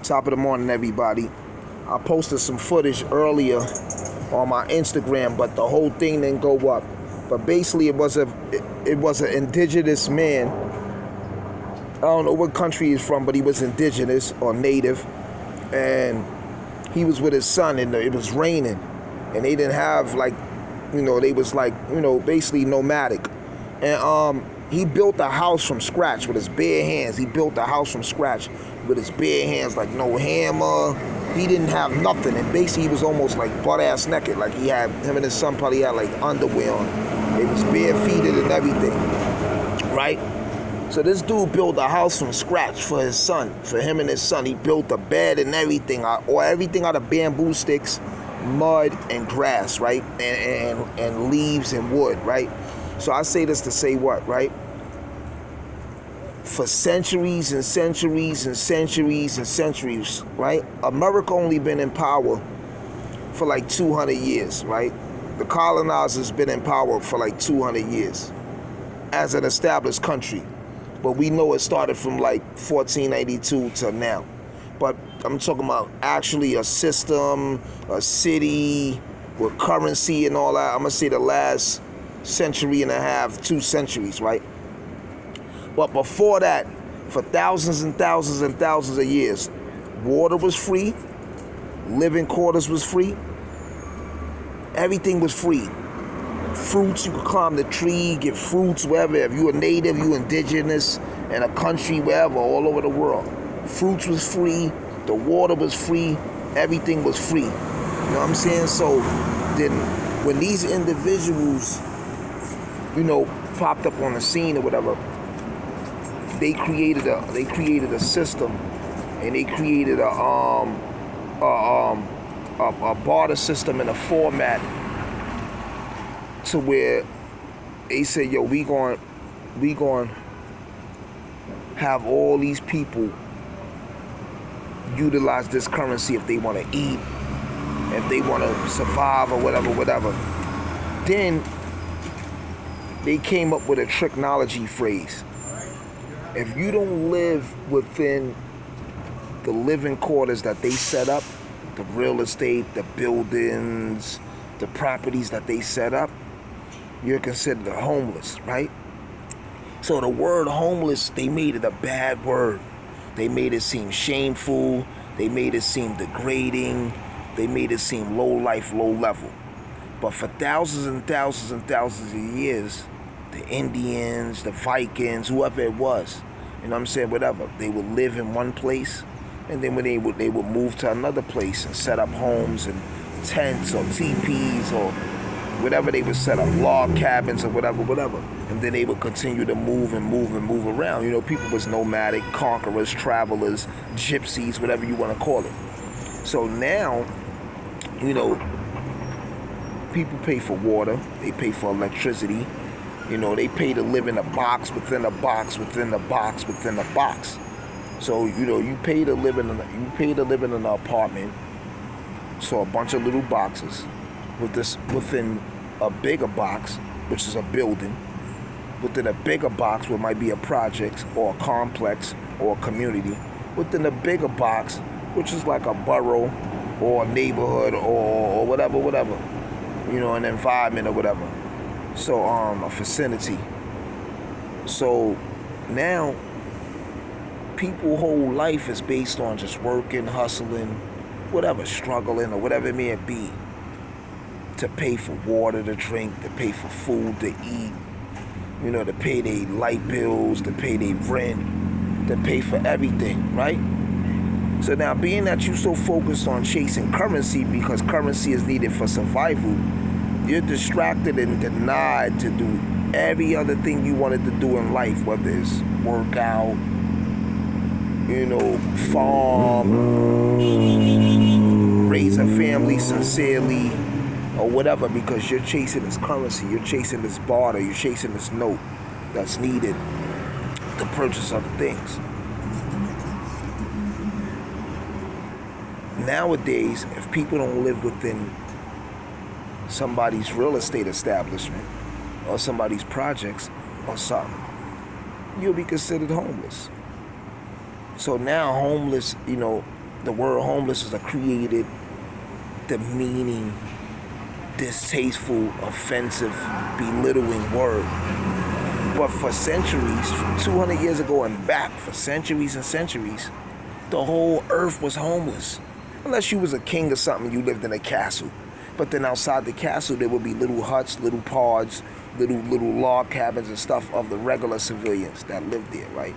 Top of the morning, everybody. I posted some footage earlier on my Instagram, but the whole thing didn't go up. But basically, it was an indigenous man. I don't know what country he's from, but he was indigenous or native, and he was with his son, and it was raining, and they didn't have they was basically nomadic, and he built a house from scratch with his bare hands. He built a house from scratch with his bare hands, like no hammer. He didn't have nothing, and basically he was almost like butt-ass naked. Like him and his son probably had like underwear on. They was bare-feeted and everything, right? So this dude built a house from scratch for his son, for him and his son. He built a bed and everything, or everything out of bamboo sticks, mud, and grass, right? And leaves and wood, right? So I say this to say what, right? For centuries and centuries and centuries and centuries, right? America only been in power for like 200 years, right? The colonizers been in power for like 200 years as an established country. But we know it started from like 1492 to now. But I'm talking about actually a system, a city with currency and all that. I'm gonna say the last century and a half, 2 centuries, right? But before that, for thousands and thousands and thousands of years, water was free, living quarters was free, everything was free. Fruits, you could climb the tree, get fruits wherever. If you were native, you indigenous in a country, wherever, all over the world. Fruits was free, the water was free, everything was free. You know what I'm saying? So then when these individuals, popped up on the scene or whatever, they created a system, and they created a barter system and a format to where they say, yo, we going have all these people utilize this currency if they want to eat, if they want to survive or whatever. Then they came up with a technology phrase. If you don't live within the living quarters that they set up, the real estate, the buildings, the properties that they set up, you're considered homeless, right? So the word homeless, they made it a bad word. They made it seem shameful. They made it seem degrading. They made it seem low life, low level. But for thousands and thousands and thousands of years, the Indians, the Vikings, whoever it was, you know what I'm saying, whatever, they would live in one place, and then when they would move to another place and set up homes and tents or teepees or whatever they would set up, log cabins or whatever. And then they would continue to move around. People was nomadic, conquerors, travelers, gypsies, whatever you want to call it. So now, people pay for water, they pay for electricity, they pay to live in a box within a box within a box within a box. So, you pay to live in an apartment, so a bunch of little boxes within a bigger box, which is a building, within a bigger box, where might be a project or a complex or a community, within a bigger box, which is like a borough or a neighborhood or whatever, an environment or whatever. So a vicinity. So now people's whole life is based on just working, hustling, whatever, struggling or whatever it may be, to pay for water to drink, to pay for food to eat, to pay their light bills, to pay their rent, to pay for everything, right? So now, being that you're so focused on chasing currency because currency is needed for survival, you're distracted and denied to do every other thing you wanted to do in life, whether it's work out, farm, raise a family sincerely, or whatever, because you're chasing this currency, you're chasing this barter, you're chasing this note that's needed to purchase other things. Nowadays, if people don't live within somebody's real estate establishment or somebody's projects or something, you'll be considered homeless. So now homeless, The word homeless is a created, demeaning, distasteful, offensive, belittling word. But for centuries, from 200 years ago and back, for centuries and centuries, the whole earth was homeless. Unless you was a king or something, you lived in a castle. But then outside the castle, there would be little huts, little pods, little log cabins and stuff of the regular civilians that lived there, right?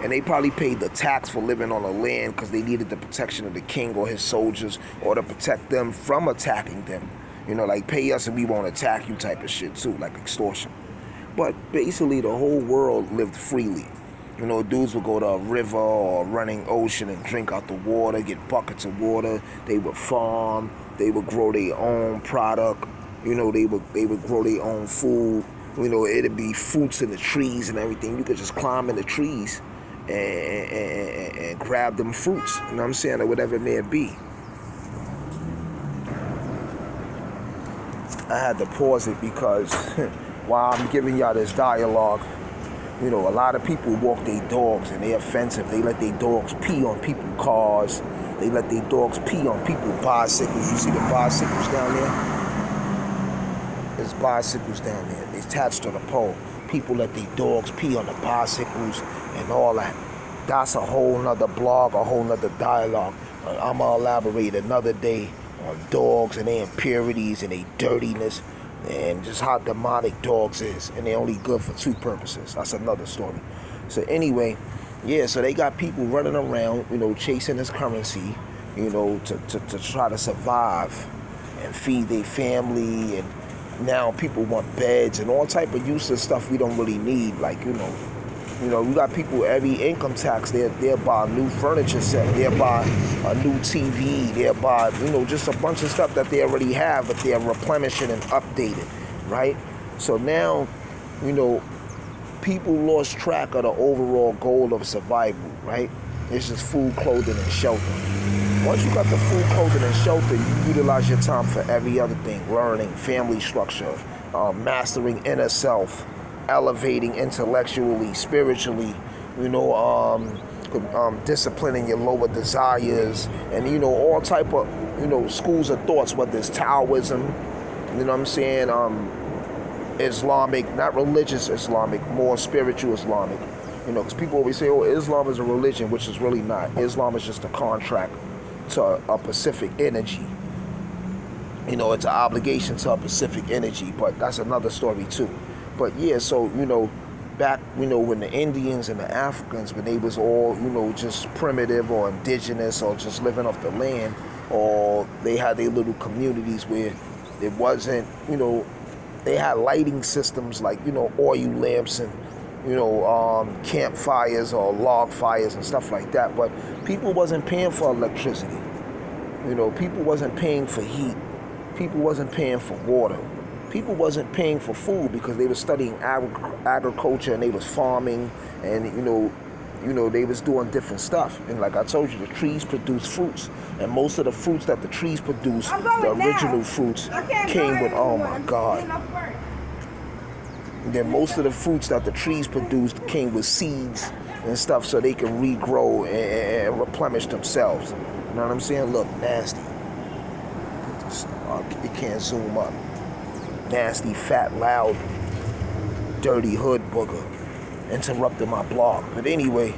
And they probably paid the tax for living on the land because they needed the protection of the king or his soldiers, or to protect them from attacking them. You know, like pay us and we won't attack you type of shit too, like extortion. But basically the whole world lived freely. You know, dudes would go to a river or a running ocean and drink out the water, get buckets of water. They would farm. They would grow their own product. You know, they would grow their own food. You know, it'd be fruits in the trees and everything. You could just climb in the trees and grab them fruits. You know what I'm saying? Or whatever it may be. I had to pause it because while I'm giving y'all this dialogue, you know, a lot of people walk their dogs and they're offensive. They let their dogs pee on people's cars. They let their dogs pee on people's bicycles. You see the bicycles down there? There's bicycles down there. They're attached to the pole. People let their dogs pee on the bicycles and all that. That's a whole nother blog, a whole nother dialogue. I'm going to elaborate another day on dogs and their impurities and their dirtiness, and just how demonic dogs is, and they're only good for two purposes. That's another story. So anyway, yeah, so they got people running around, you know, chasing this currency, you know, to try to survive and feed their family. And now people want beds and all type of useless stuff we don't really need. Like, you know, we got people, every income tax, they'll buy a new furniture set, they'll buy a new TV, they'll buy, you know, just a bunch of stuff that they already have, but they're replenishing and updating, right? So now, you know, people lost track of the overall goal of survival, right? It's just food, clothing, and shelter. Once you got the food, clothing, and shelter, you utilize your time for every other thing: learning, family structure, mastering inner self, elevating intellectually, spiritually, you know, disciplining your lower desires, and, you know, all type of, you know, schools of thoughts, whether it's Taoism, you know what I'm saying, Islamic, not religious Islamic, more spiritual Islamic, you know, because people always say, oh, Islam is a religion, which is really not. Islam is just a contract to a Pacific energy. You know, it's an obligation to a Pacific energy, but that's another story too. But yeah, so, you know, back, you know, when the Indians and the Africans, when they was all, you know, just primitive or indigenous or just living off the land, or they had their little communities where it wasn't, you know, they had lighting systems like, you know, oil lamps and, you know, campfires or log fires and stuff like that. But people wasn't paying for electricity. You know, people wasn't paying for heat. People wasn't paying for water. People wasn't paying for food because they were studying agriculture and they was farming, and you know they was doing different stuff. And like I told you, the trees produce fruits, and most of the fruits that the trees produce, the original fruits, came with, oh my God. And then most of the fruits that the trees produced came with seeds and stuff, so they can regrow and replenish themselves. You know what I'm saying? Look, nasty. It can't zoom up. Nasty, fat, loud, dirty hood booger interrupted my blog. But anyway,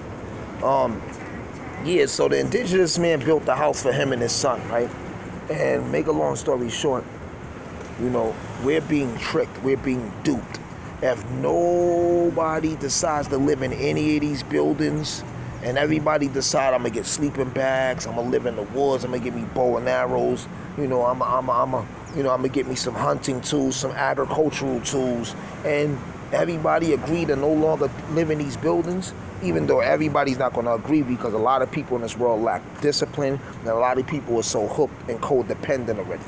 yeah, so the indigenous man built the house for him and his son, right? And make a long story short, you know, we're being tricked, we're being duped. If nobody decides to live in any of these buildings, and everybody decide I'm gonna get sleeping bags, I'm gonna live in the woods, I'm gonna get me bow and arrows, you know, I'm gonna get me some hunting tools, some agricultural tools, and everybody agree to no longer live in these buildings, even though everybody's not gonna agree, because a lot of people in this world lack discipline, and a lot of people are so hooked and codependent already.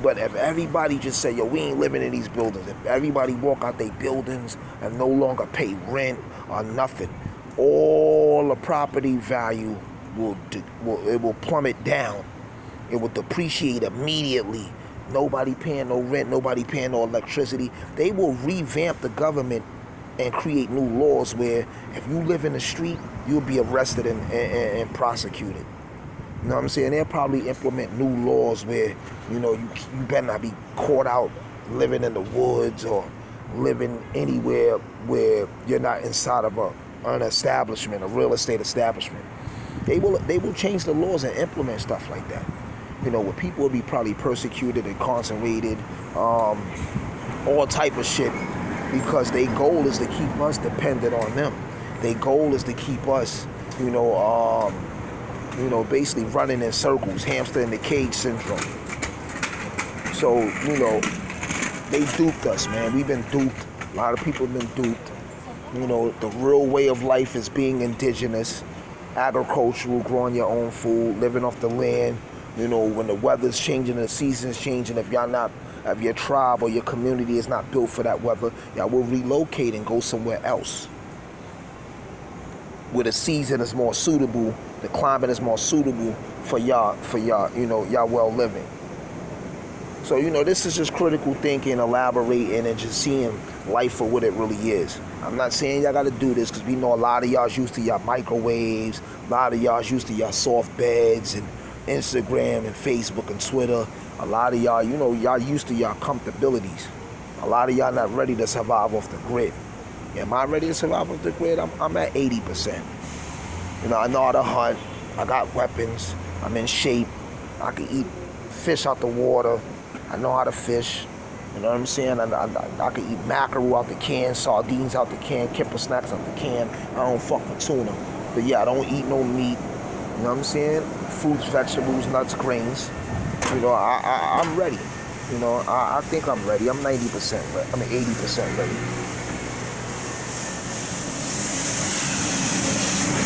But if everybody just say, yo, we ain't living in these buildings, if everybody walk out their buildings and no longer pay rent or nothing, all the property value will plummet down. It will depreciate immediately. Nobody paying no rent, nobody paying no electricity. They will revamp the government and create new laws where if you live in the street, you'll be arrested and prosecuted. You know what I'm saying? They'll probably implement new laws where, you better not be caught out living in the woods or living anywhere where you're not inside of an establishment, a real estate establishment. They will change the laws and implement stuff like that. Where people will be probably persecuted, incarcerated, all type of shit, because their goal is to keep us dependent on them. Their goal is to keep us, basically running in circles, hamster in the cage syndrome. So, they duped us, man. We've been duped. A lot of people have been duped. The real way of life is being indigenous, agricultural, growing your own food, living off the land. When the weather's changing, the season's changing, if your tribe or your community is not built for that weather, y'all will relocate and go somewhere else where the season is more suitable, the climate is more suitable for y'all, y'all well living. So, this is just critical thinking, elaborating, and just seeing life for what it really is. I'm not saying y'all got to do this, because we know a lot of y'all's used to y'all microwaves, a lot of y'all's used to y'all soft beds and Instagram and Facebook and Twitter. A lot of y'all, y'all used to y'all comfortabilities. A lot of y'all not ready to survive off the grid. Am I ready to survive off the grid? I'm at 80%. I know how to hunt. I got weapons. I'm in shape. I can eat fish out the water. I know how to fish. You know what I'm saying? I can eat mackerel out the can, sardines out the can, kipper snacks out the can. I don't fuck with tuna. But yeah, I don't eat no meat. You know what I'm saying? Fruits, vegetables, nuts, grains. I'm ready. I think I'm ready. I'm 90% ready. I'm 80% ready.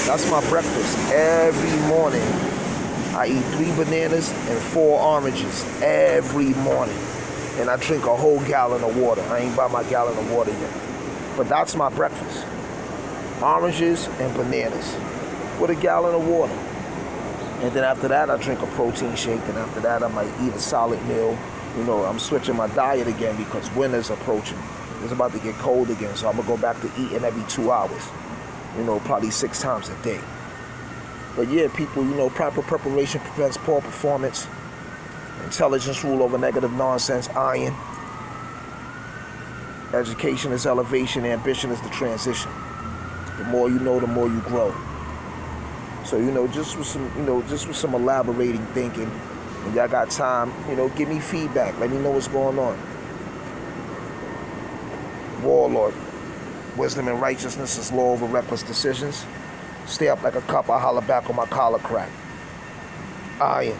That's my breakfast. Every morning, I eat 3 bananas and 4 oranges every morning. And I drink a whole gallon of water. I ain't bought my gallon of water yet. But that's my breakfast. Oranges and bananas with a gallon of water. And then after that, I drink a protein shake. And after that, I might eat a solid meal. I'm switching my diet again because winter's approaching. It's about to get cold again, so I'm going to go back to eating every 2 hours. Probably 6 times a day. But yeah, people, proper preparation prevents poor performance. Intelligence rule over negative nonsense, iron. Education is elevation, ambition is the transition. The more you know, the more you grow. So, just with some elaborating thinking, and y'all got time, give me feedback. Let me know what's going on. Warlord. Wisdom and righteousness is law over reckless decisions. Stay up like a cup, I holler back on my collar crack. Iron.